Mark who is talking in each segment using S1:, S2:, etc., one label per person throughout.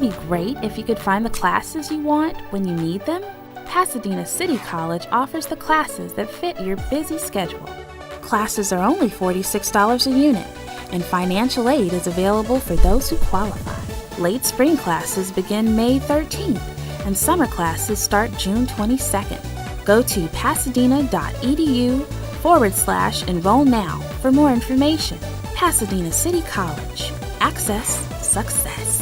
S1: be great if you could find the classes you want when you need them? Pasadena City College offers the classes that fit your busy schedule. Classes are only $46 a unit, and financial aid is available for those who qualify. Late spring classes begin May 13th, and summer classes start June 22nd. Go to pasadena.edu/enroll now for more information. Pasadena City College. Access success.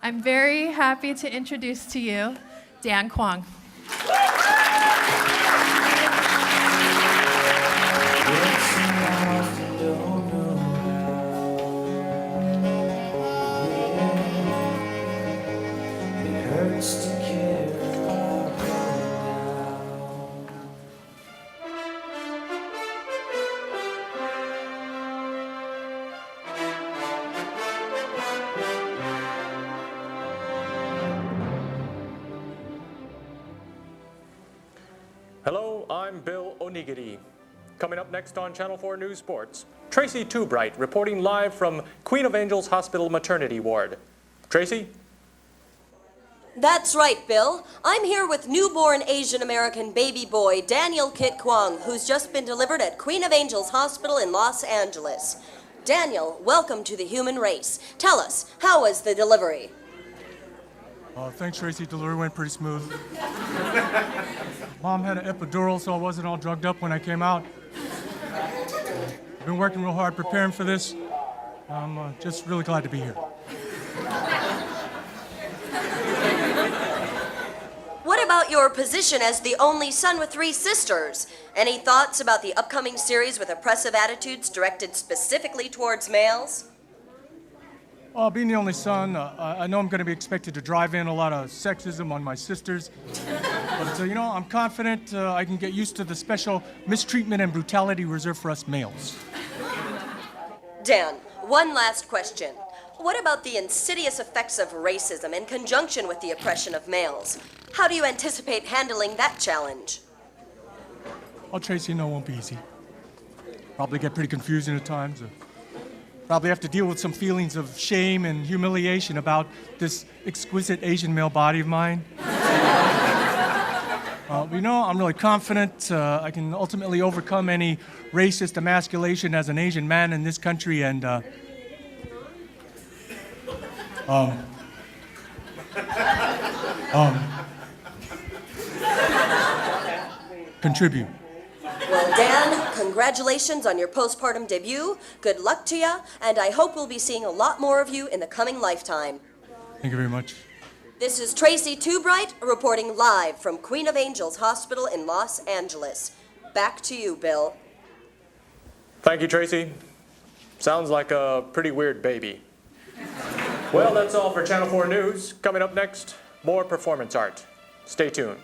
S2: I'm very happy to introduce to you Dan Kwong.
S3: Hello, I'm Bill Onigiri. Coming up next on Channel 4 News Sports, Tracy Toobright reporting live from Queen of Angels Hospital Maternity Ward. Tracy?
S4: That's right, Bill. I'm here with newborn Asian American baby boy Daniel Kit Kwong, who's just been delivered at Queen of Angels Hospital in Los Angeles. Daniel, welcome to the human race. Tell us, how was the delivery?
S5: Thanks, Tracy. Delivery went pretty smooth. Mom had an epidural, so I wasn't all drugged up when I came out. I've been working real hard preparing for this. I'm just really glad to be here.
S4: What about your position as the only son with 3 sisters? Any thoughts about the upcoming series with oppressive attitudes directed specifically towards males?
S5: Being the only son, I know I'm going to be expected to drive in a lot of sexism on my sisters. But, I'm confident I can get used to the special mistreatment and brutality reserved for us males.
S4: Dan, one last question. What about the insidious effects of racism in conjunction with the oppression of males? How do you anticipate handling that challenge?
S5: Tracy, it won't be easy. Probably get pretty confusing at times. Probably have to deal with some feelings of shame and humiliation about this exquisite Asian male body of mine. I'm really confident I can ultimately overcome any racist emasculation as an Asian man in this country and contribute.
S4: Well, Dan, congratulations on your postpartum debut. Good luck to you, and I hope we'll be seeing a lot more of you in the coming lifetime.
S5: Thank you very much.
S4: This is Tracy Toobright reporting live from Queen of Angels Hospital in Los Angeles. Back to you, Bill.
S3: Thank you, Tracy. Sounds like a pretty weird baby. Well, that's all for Channel 4 News. Coming up next, more performance art. Stay tuned.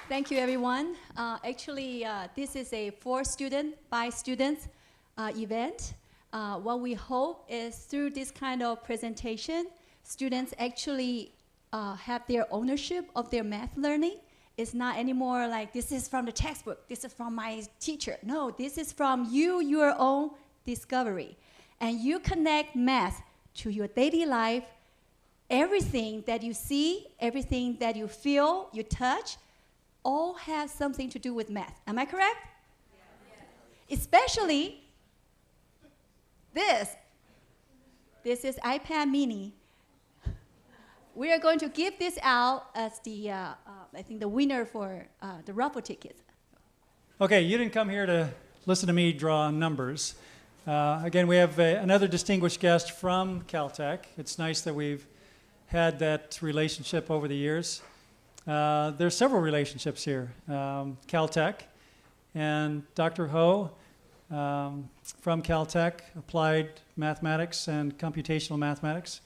S6: Thank you, everyone. This is a for student by students event. What we hope is through this kind of presentation, students actually have their ownership of their math learning. It's not anymore like this is from the textbook, this is from my teacher. No, this is from you, your own discovery. And you connect math to your daily life. Everything that you see, everything that you feel, you touch, all has something to do with math. Am I correct? Yeah. Especially this. This is iPad mini. We are going to give this out as the, I think, the winner for the raffle tickets.
S7: Okay, you didn't come here to listen to me draw numbers. Again, we have another distinguished guest from Caltech. It's nice that we've had that relationship over the years. There's several relationships here. Caltech and Dr. Ho from Caltech, Applied Mathematics and Computational Mathematics,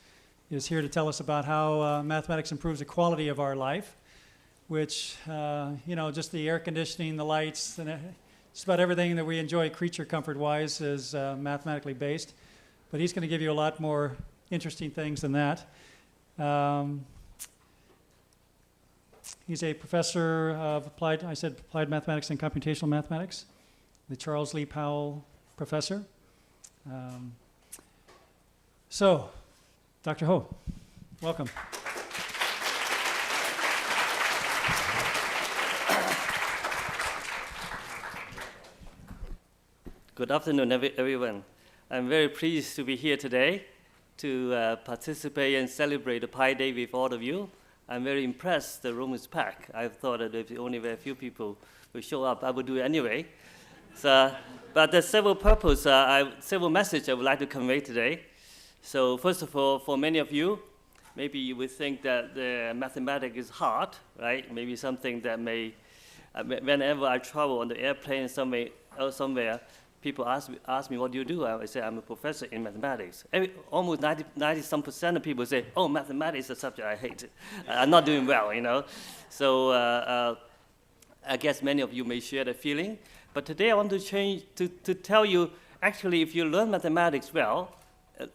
S7: is here to tell us about how mathematics improves the quality of our life, which, just the air conditioning, the lights, and just about everything that we enjoy creature comfort-wise is mathematically based. But he's going to give you a lot more interesting things than that. He's a professor of applied mathematics and computational mathematics, the Charles Lee Powell professor. So, Dr. Ho, welcome.
S8: Good afternoon, everyone. I'm very pleased to be here today to participate and celebrate the Pi Day with all of you. I'm very impressed the room is packed. I thought that if only very few people will show up, I would do it anyway. But there's several messages I would like to convey today. So first of all, for many of you, maybe you would think that the mathematics is hard, right? Maybe something that whenever I travel on the airplane somewhere, people ask me, what do you do? I say, I'm a professor in mathematics. Almost 90% of people say, oh, mathematics is a subject I hate. I'm not doing well, So I guess many of you may share the feeling. But today I want to tell you, actually, if you learn mathematics well,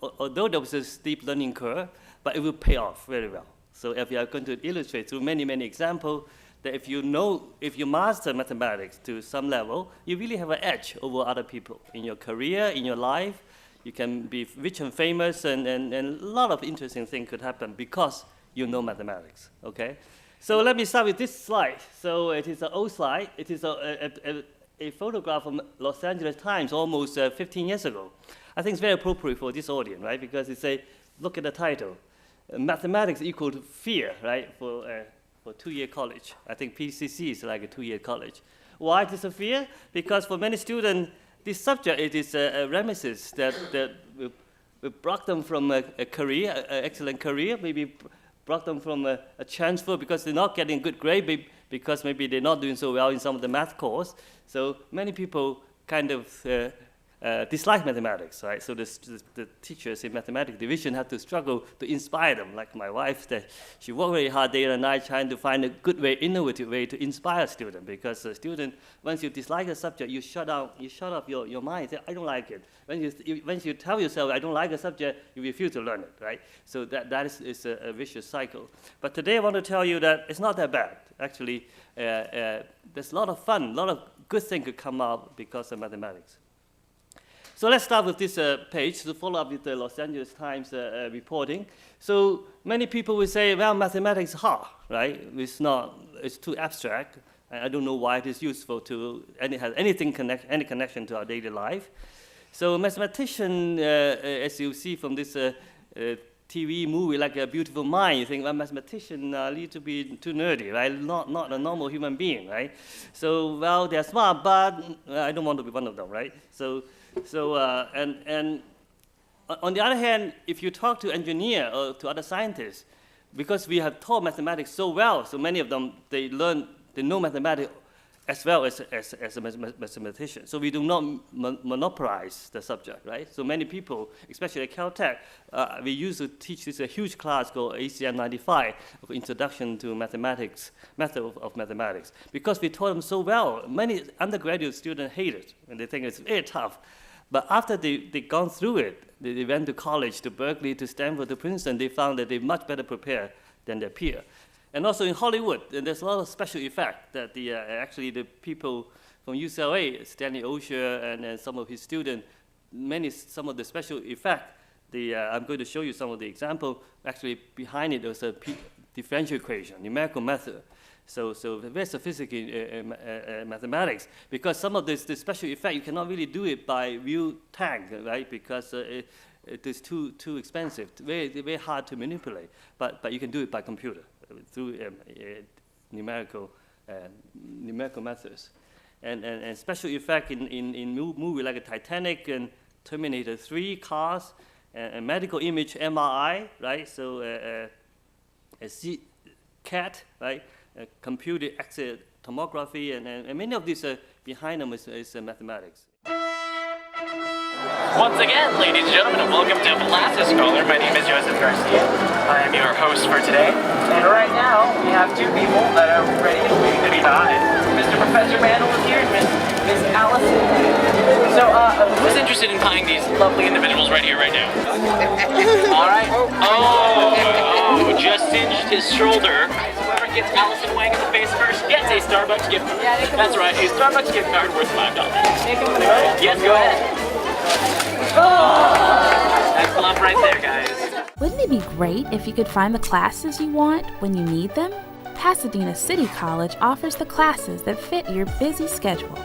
S8: although there was a steep learning curve, but it will pay off very well. So if you are going to illustrate through many, many examples, that if you master mathematics to some level, you really have an edge over other people in your career, in your life. You can be rich and famous, and a lot of interesting things could happen because you know mathematics, okay? So let me start with this slide. So it is an old slide. It is a photograph from Los Angeles Times almost 15 years ago. I think it's very appropriate for this audience, right? Because it says, look at the title, mathematics equal to fear, right? For 2-year college. I think PCC is like a 2-year college. Why is this a fear? Because for many students, this subject it is a reminiscence that will block them from a career, an excellent career, maybe block them from a transfer because they're not getting good grade, because maybe they're not doing so well in some of the math course. So many people kind of dislike mathematics, right? So the teachers in mathematics division have to struggle to inspire them, like my wife, that she worked very hard day and night trying to find a good way, innovative way to inspire students, because a student, once you dislike a subject, you shut off your mind, say, I don't like it. Once you tell yourself, I don't like a subject, you refuse to learn it, right? So that is a vicious cycle. But today I want to tell you that it's not that bad. Actually, there's a lot of fun, a lot of good things could come out because of mathematics. So let's start with this page to follow up with the Los Angeles Times reporting. So many people will say, well, mathematics is hard, right? It's too abstract. I don't know why it is useful to have any connection to our daily life. So mathematician, as you see from this TV movie, like A Beautiful Mind, you think, well, mathematicians need to be too nerdy, right? Not a normal human being, right? So, well, they're smart, but I don't want to be one of them, right? So on the other hand, if you talk to engineers or to other scientists, because we have taught mathematics so well, so many of them, they know mathematics as well as a mathematician. So we do not monopolize the subject, right? So many people, especially at Caltech, we used to teach this huge class called ACM 95, Introduction to Mathematics, Method of Mathematics. Because we taught them so well, many undergraduate students hate it, and they think it's very tough. But after they've gone through it, they went to college, to Berkeley, to Stanford, to Princeton, they found that they're much better prepared than their peer. And also in Hollywood, there's a lot of special effect that actually the people from UCLA, Stanley Osher and some of his students, some of the special effect, I'm going to show you some of the example. Actually, behind it, there's a differential equation, numerical method. So very sophisticated mathematics, because some of this special effect, you cannot really do it by real tag, right? Because it is too expensive, very hard to manipulate. But you can do it by computer through numerical methods. And special effect in movie like a Titanic and Terminator 3, Cars, and medical image, MRI, right? So a CAT, right? Computer X-ray tomography, and many of these behind them is mathematics.
S9: Once again, ladies and gentlemen, welcome to Glasses Scholar. My name is Joseph Garcia. I am your host for today. And right now, we have two people that are ready and waiting to be taught. Mr. Professor Mandel is here and Miss Allison. So, who's interested in tying these lovely individuals right here, right now? All right. Oh, just cinched his shoulder. Whoever gets Allison Wang in the face first gets a Starbucks gift card. That's right, a Starbucks gift card worth $5. Yes, go ahead. That's love right there, guys.
S1: Wouldn't it be great if you could find the classes you want when you need them? Pasadena City College offers the classes that fit your busy schedule.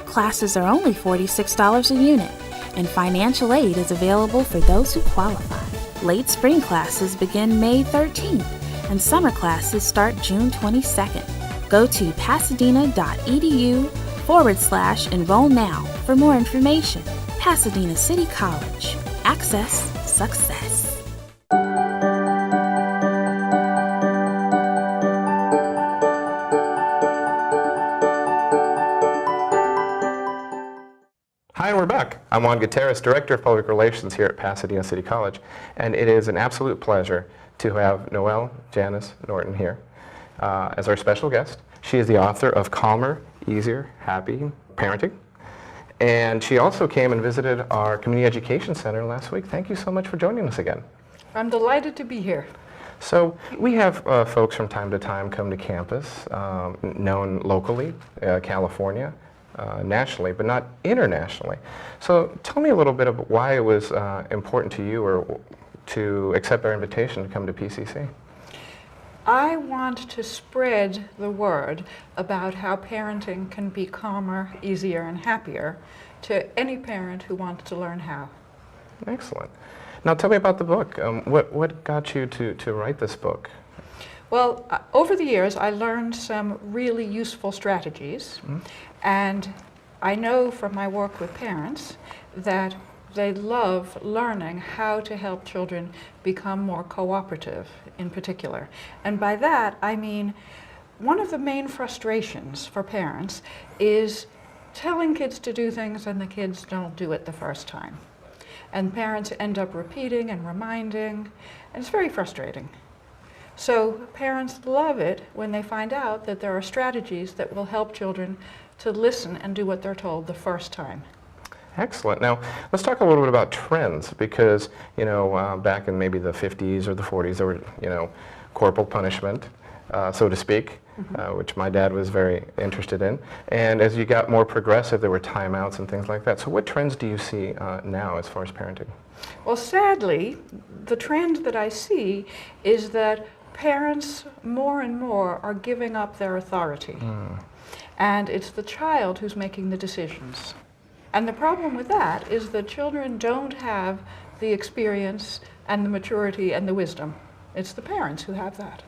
S1: Classes are only $46 a unit, and financial aid is available for those who qualify. Late spring classes begin May 13th, and summer classes start June 22nd. Go to pasadena.edu/enroll now for more information. Pasadena City College. Access success.
S10: Hi, and we're back. I'm Juan Gutierrez, Director of Public Relations here at Pasadena City College, and it is an absolute pleasure to have Noelle Janice Norton here as our special guest. She is the author of Calmer, Easier, Happy Parenting. And she also came and visited our Community Education Center last week. Thank you so much for joining us again.
S11: I'm delighted to be here.
S10: So we have folks from time to time come to campus, known locally, California, nationally, but not internationally. So tell me a little bit about why it was important to you or to accept our invitation to come to PCC.
S11: I want to spread the word about how parenting can be calmer, easier, and happier to any parent who wants to learn how.
S10: Excellent. Now tell me about the book. What got you to write this book?
S11: Well, over the years, I learned some really useful strategies, and I know from my work with parents that they love learning how to help children become more cooperative in particular. And by that, I mean, one of the main frustrations for parents is telling kids to do things and the kids don't do it the first time. And parents end up repeating and reminding, and it's very frustrating. So parents love it when they find out that there are strategies that will help children to listen and do what they're told the first time.
S10: Excellent. Now, let's talk a little bit about trends because, back in maybe the 50s or the 40s, there were, corporal punishment, so to speak, which my dad was very interested in. And as you got more progressive, there were timeouts and things like that. So what trends do you see now as far as parenting?
S11: Well, sadly, the trend that I see is that parents more and more are giving up their authority. And it's the child who's making the decisions. And the problem with that is that children don't have the experience and the maturity and the wisdom. It's the parents who have that.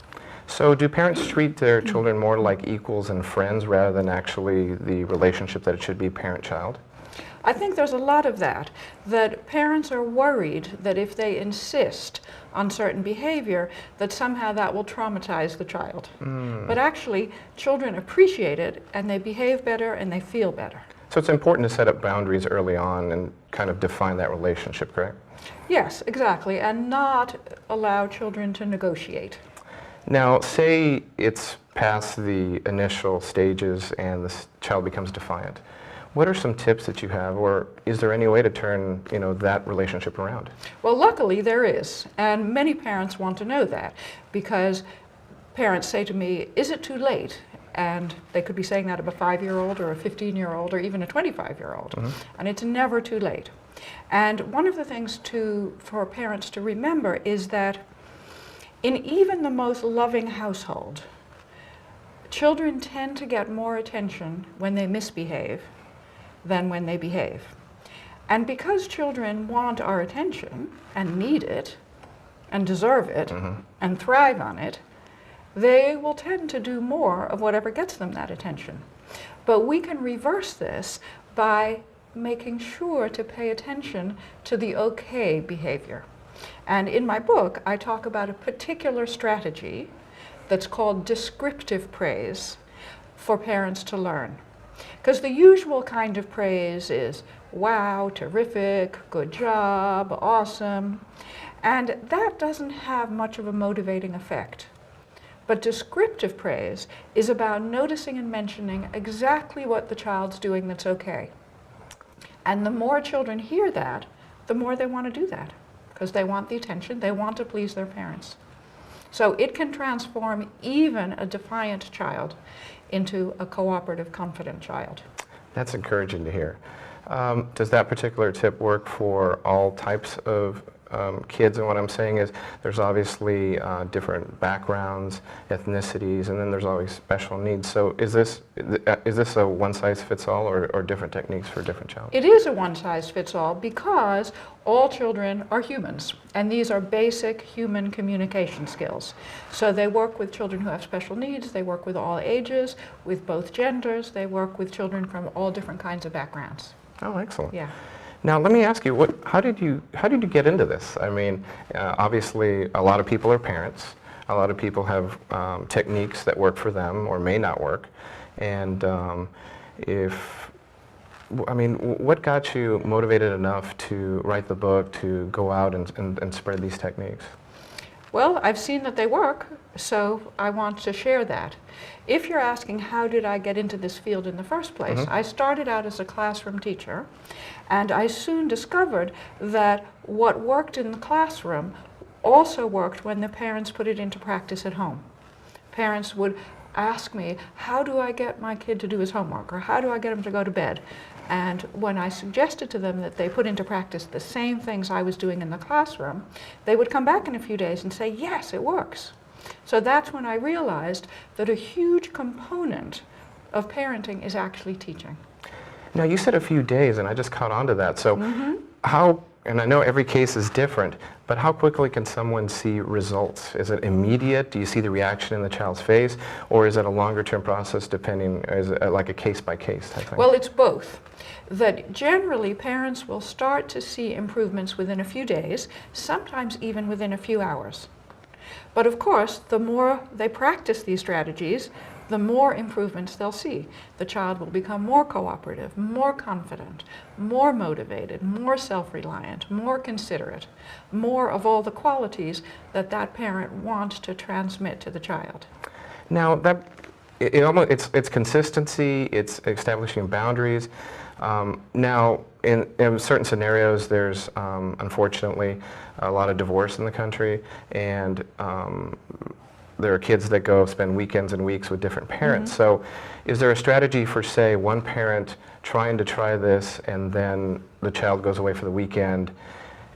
S10: So do parents treat their children more like equals and friends rather than actually the relationship that it should be parent-child?
S11: I think there's a lot of that parents are worried that if they insist on certain behavior, that somehow that will traumatize the child. But actually, children appreciate it, and they behave better, and they feel better.
S10: So it's important to set up boundaries early on and kind of define that relationship, correct?
S11: Yes, exactly, and not allow children to negotiate.
S10: Now, say it's past the initial stages and the child becomes defiant. What are some tips that you have, or is there any way to turn, that relationship around?
S11: Well, luckily there is, and many parents want to know that, because parents say to me, is it too late? And they could be saying that of a 5-year-old or a 15-year-old or even a 25-year-old. And it's never too late. And one of the things for parents to remember is that in even the most loving household, children tend to get more attention when they misbehave than when they behave. And because children want our attention and need it and deserve it and thrive on it, they will tend to do more of whatever gets them that attention. But we can reverse this by making sure to pay attention to the okay behavior. And in my book, I talk about a particular strategy that's called descriptive praise for parents to learn. Because the usual kind of praise is, wow, terrific, good job, awesome. And that doesn't have much of a motivating effect. But descriptive praise is about noticing and mentioning exactly what the child's doing that's okay. And the more children hear that, the more they want to do that, because they want the attention, they want to please their parents. So it can transform even a defiant child into a cooperative, confident child.
S10: That's encouraging to hear. Does that particular tip work for all types of kids? And what I'm saying is there's obviously different backgrounds, ethnicities, and then there's always special needs. So is this a one-size-fits-all or different techniques for different children?
S11: It is a one-size-fits-all because all children are humans, and these are basic human communication skills. So they work with children who have special needs, they work with all ages, with both genders, they work with children from all different kinds of backgrounds.
S10: Oh, excellent.
S11: Yeah.
S10: Now, let me ask you, how did you get into this? I mean, obviously, a lot of people are parents. A lot of people have techniques that work for them or may not work. And what got you motivated enough to write the book, to go out and spread these techniques?
S11: Well, I've seen that they work, so I want to share that. If you're asking how did I get into this field in the first place, I started out as a classroom teacher, and I soon discovered that what worked in the classroom also worked when the parents put it into practice at home. Parents would ask me, how do I get my kid to do his homework, or how do I get him to go to bed? And when I suggested to them that they put into practice the same things I was doing in the classroom, they would come back in a few days and say, yes, it works. So that's when I realized that a huge component of parenting is actually teaching.
S10: Now, you said a few days, and I just caught on to that. So how, and I know every case is different, but how quickly can someone see results? Is it immediate? Do you see the reaction in the child's face? Or is it a longer-term process depending, is it like a case-by-case type thing?
S11: Well, it's both. That generally parents will start to see improvements within a few days, sometimes even within a few hours. But of course, the more they practice these strategies, the more improvements they'll see. The child will become more cooperative, more confident, more motivated, more self-reliant, more considerate, more of all the qualities that that parent wants to transmit to the child.
S10: Now, it's consistency, it's establishing boundaries. Now, in certain scenarios, there's unfortunately a lot of divorce in the country, and there are kids that go spend weekends and weeks with different parents. So is there a strategy for, say, one parent trying to try this and then the child goes away for the weekend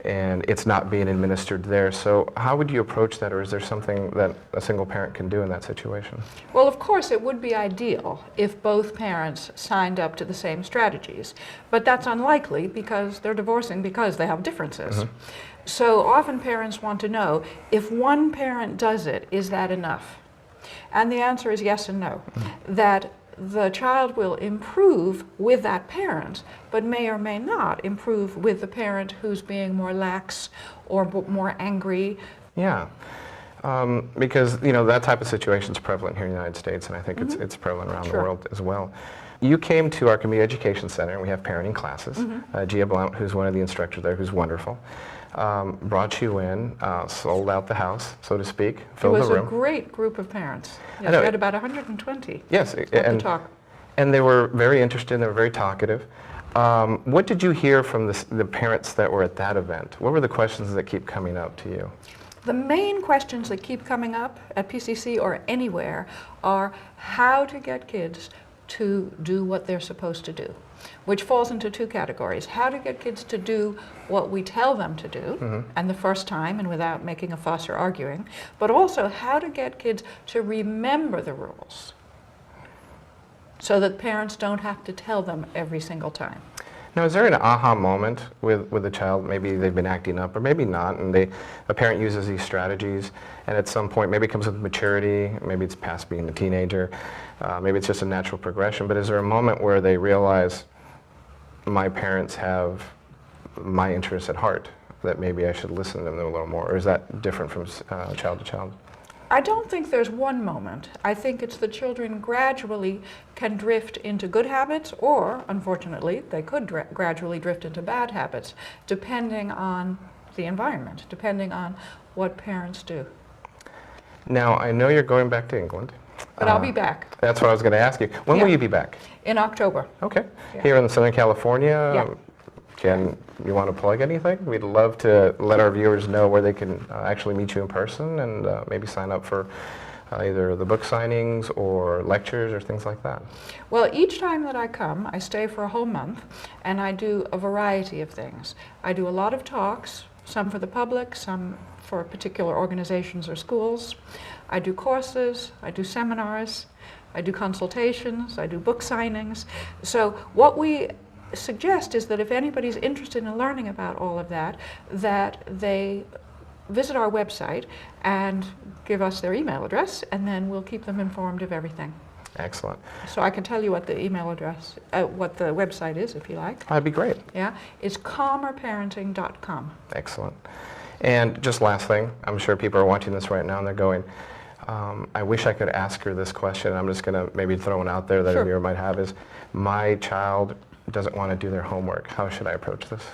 S10: and it's not being administered there? So how would you approach that, or is there something that a single parent can do in that situation?
S11: Well, of course, it would be ideal if both parents signed up to the same strategies, but that's unlikely because they're divorcing because they have differences. So often parents want to know, if one parent does it, is that enough? And the answer is yes and no. That the child will improve with that parent, but may or may not improve with the parent who's being more lax or more angry.
S10: Yeah, because that type of situation is prevalent here in the United States, and I think it's prevalent around the world as well. You came to our Community Education Center, and we have parenting classes. Gia Blount, who's one of the instructors there, who's wonderful, brought you in, sold out the house, so to speak, filled the room.
S11: It was a great group of parents. Yes, we had about 120
S10: yes,
S11: at the talk.
S10: And they were very interested, they were very talkative. What did you hear from the parents that were at that event? What were the questions that keep coming up to you?
S11: The main questions that keep coming up at PCC or anywhere are how to get kids to do what they're supposed to do, which falls into two categories. How to get kids to do what we tell them to do, and the first time and without making a fuss or arguing, but also how to get kids to remember the rules so that parents don't have to tell them every single time.
S10: Now, is there an aha moment with a child? Maybe they've been acting up, or maybe not, and a parent uses these strategies, and at some point, maybe it comes with maturity, maybe it's past being a teenager, maybe it's just a natural progression, but is there a moment where they realize, my parents have my interests at heart, that maybe I should listen to them a little more, or is that different from child to child?
S11: I don't think there's one moment. I think it's the children gradually can drift into good habits, or, unfortunately, they could gradually drift into bad habits, depending on the environment, depending on what parents do.
S10: Now, I know you're going back to England.
S11: But I'll be back.
S10: That's what I was going to ask you. When will you be back?
S11: In October.
S10: Okay.
S11: Yeah.
S10: Here in Southern California?
S11: Yeah.
S10: Jen, you want to plug anything? We'd love to let our viewers know where they can actually meet you in person and maybe sign up for either the book signings or lectures or things like that.
S11: Well, each time that I come, I stay for a whole month, and I do a variety of things. I do a lot of talks, some for the public, some for particular organizations or schools. I do courses, I do seminars, I do consultations, I do book signings. So what we suggest is that if anybody's interested in learning about all of that, that they visit our website and give us their email address, and then we'll keep them informed of everything.
S10: Excellent.
S11: So I can tell you what the email address, what the website is, if you like.
S10: That'd be great.
S11: Yeah, it's calmerparenting.com.
S10: Excellent. And just last thing, I'm sure people are watching this right now and they're going, I wish I could ask her this question. I'm just going to maybe throw one out there that a viewer might have is, my child doesn't want to do their homework. How should I approach this?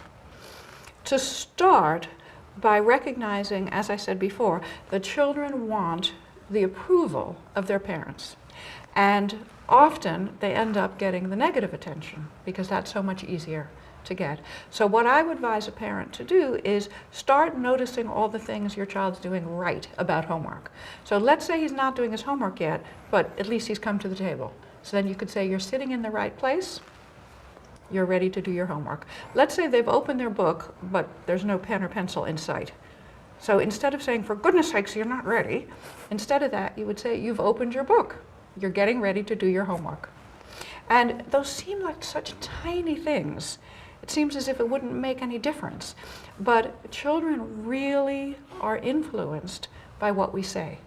S11: To start by recognizing, as I said before, the children want the approval of their parents. And often they end up getting the negative attention because that's so much easier to get. So what I would advise a parent to do is start noticing all the things your child's doing right about homework. So let's say he's not doing his homework yet, but at least he's come to the table. So then you could say, you're sitting in the right place, you're ready to do your homework. Let's say they've opened their book, but there's no pen or pencil in sight. So instead of saying, for goodness sakes, you're not ready, instead of that, you would say, you've opened your book. You're getting ready to do your homework. And those seem like such tiny things. It seems as if it wouldn't make any difference. But children really are influenced by what we say.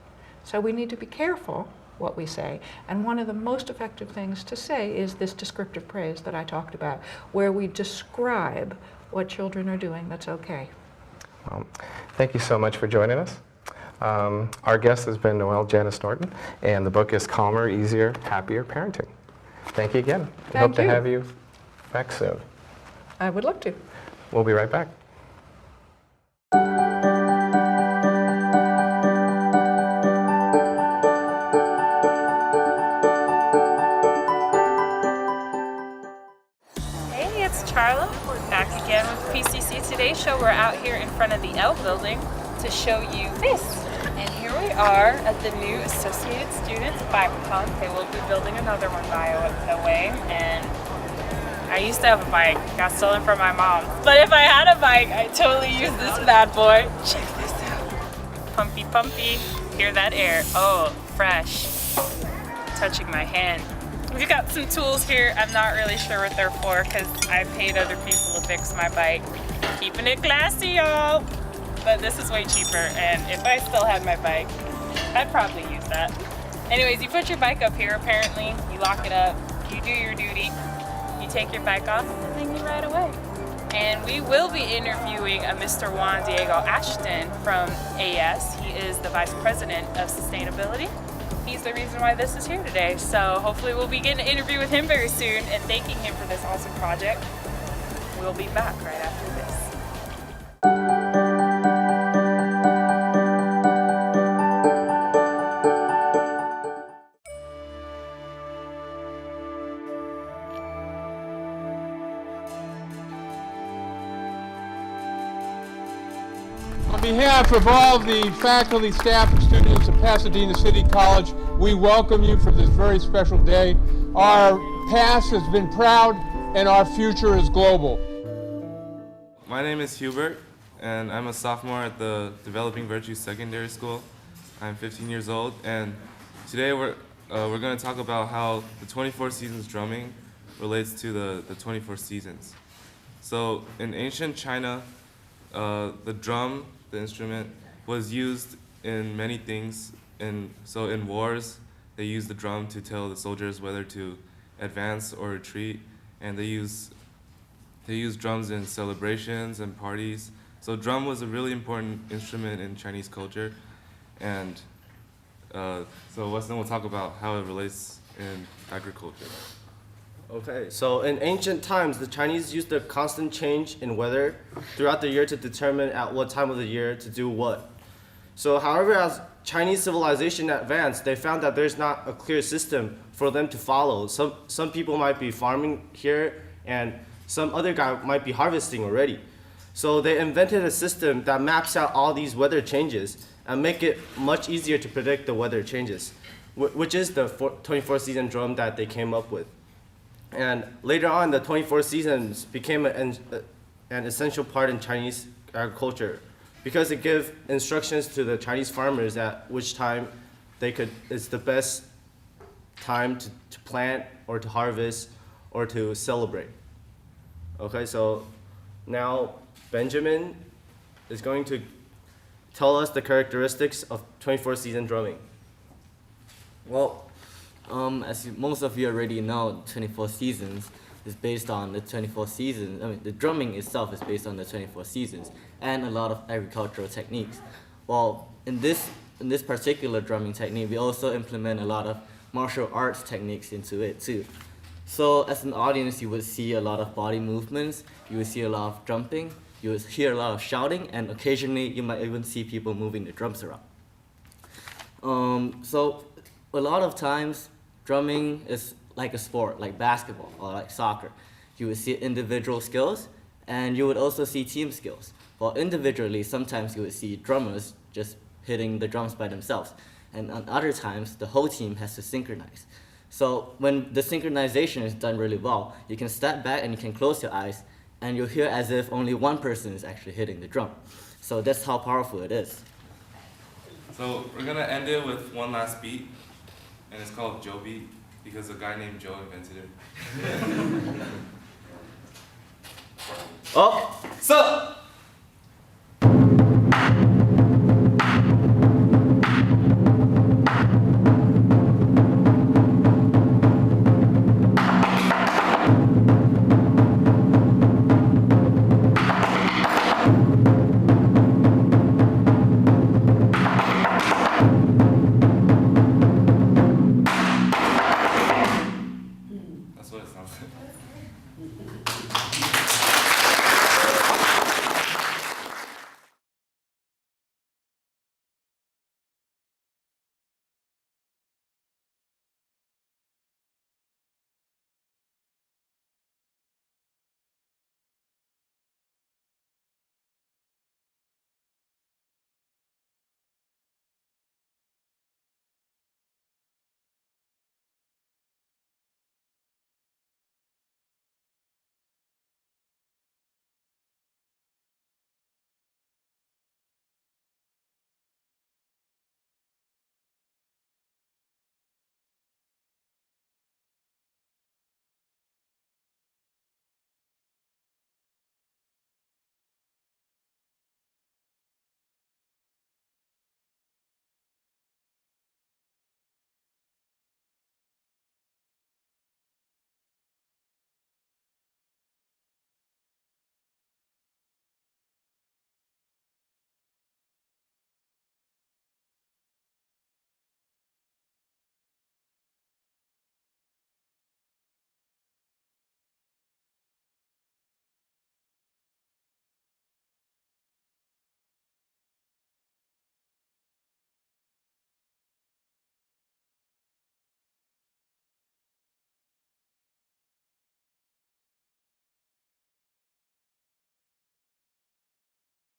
S11: So we need to be careful what we say. And one of the most effective things to say is this descriptive praise that I talked about, where we describe what children are doing that's okay.
S10: Thank you so much for joining us. Our guest has been Noelle Janice Norton, and the book is Calmer, Easier, Happier Parenting. Thank you again. We hope to have you back soon.
S11: I would love to.
S10: We'll be right back.
S12: Hey, it's Charla. We're back again with PCC Today show. We're out here in front of the L building to show you this. And here we are at the new Associated Students Bike Pump. They will be building another one by the way. And I used to have a bike, got stolen from my mom. But if I had a bike, I'd totally use this bad boy. Check this out. Pumpy, pumpy. Hear that air. Oh, fresh. Touching my hand. We've got some tools here. I'm not really sure what they're for because I paid other people to fix my bike. Keeping it classy, y'all. But this is way cheaper, and if I still had my bike, I'd probably use that. Anyways, you put your bike up here, apparently. You lock it up. You do your duty. You take your bike off, and then you ride away. And we will be interviewing a Mr. Juan Diego Ashton from AS. He is the Vice President of Sustainability. He's the reason why this is here today. So hopefully we'll be getting an interview with him very soon and thanking him for this awesome project. We'll be back right after this.
S13: On behalf of all the faculty, staff, and students of Pasadena City College, we welcome you for this very special day. Our past has been proud, and our future is global.
S14: My name is Hubert, and I'm a sophomore at the Developing Virtues Secondary School. I'm 15 years old, and today we're going to talk about how the 24 seasons drumming relates to the 24 seasons. So in ancient China, the drum, the instrument, was used in many things. So in wars, they used the drum to tell the soldiers whether to advance or retreat, and they use drums in celebrations and parties. So drum was a really important instrument in Chinese culture, and So Weston will talk about how it relates in agriculture.
S15: Okay, so in ancient times, the Chinese used the constant change in weather throughout the year to determine at what time of the year to do what. So however, as Chinese civilization advanced, they found that there's not a clear system for them to follow. Some people might be farming here, and some other guy might be harvesting already. So they invented a system that maps out all these weather changes and make it much easier to predict the weather changes, which is the 24-season drum that they came up with. And later on, the 24 seasons became an essential part in Chinese agriculture because it gave instructions to the Chinese farmers at which time it's the best time to plant or to harvest or to celebrate. Okay, so now Benjamin is going to tell us the characteristics of 24-season drumming.
S16: Well, as most of you already know, 24 seasons is based on the 24 seasons. I mean, the drumming itself is based on the 24 seasons and a lot of agricultural techniques. Well, in this particular drumming technique, we also implement a lot of martial arts techniques into it too. So as an audience, you would see a lot of body movements, you would see a lot of jumping, you would hear a lot of shouting, and occasionally you might even see people moving the drums around. So a lot of times, drumming is like a sport, like basketball or like soccer. You would see individual skills, and you would also see team skills. While individually, sometimes you would see drummers just hitting the drums by themselves. And on other times, the whole team has to synchronize. So when the synchronization is done really well, you can step back and you can close your eyes, and you'll hear as if only one person is actually hitting the drum. So that's how powerful it is.
S14: So we're gonna end it with one last beat, and it's called Joe Beat because a guy named Joe invented it.
S15: Oh, so.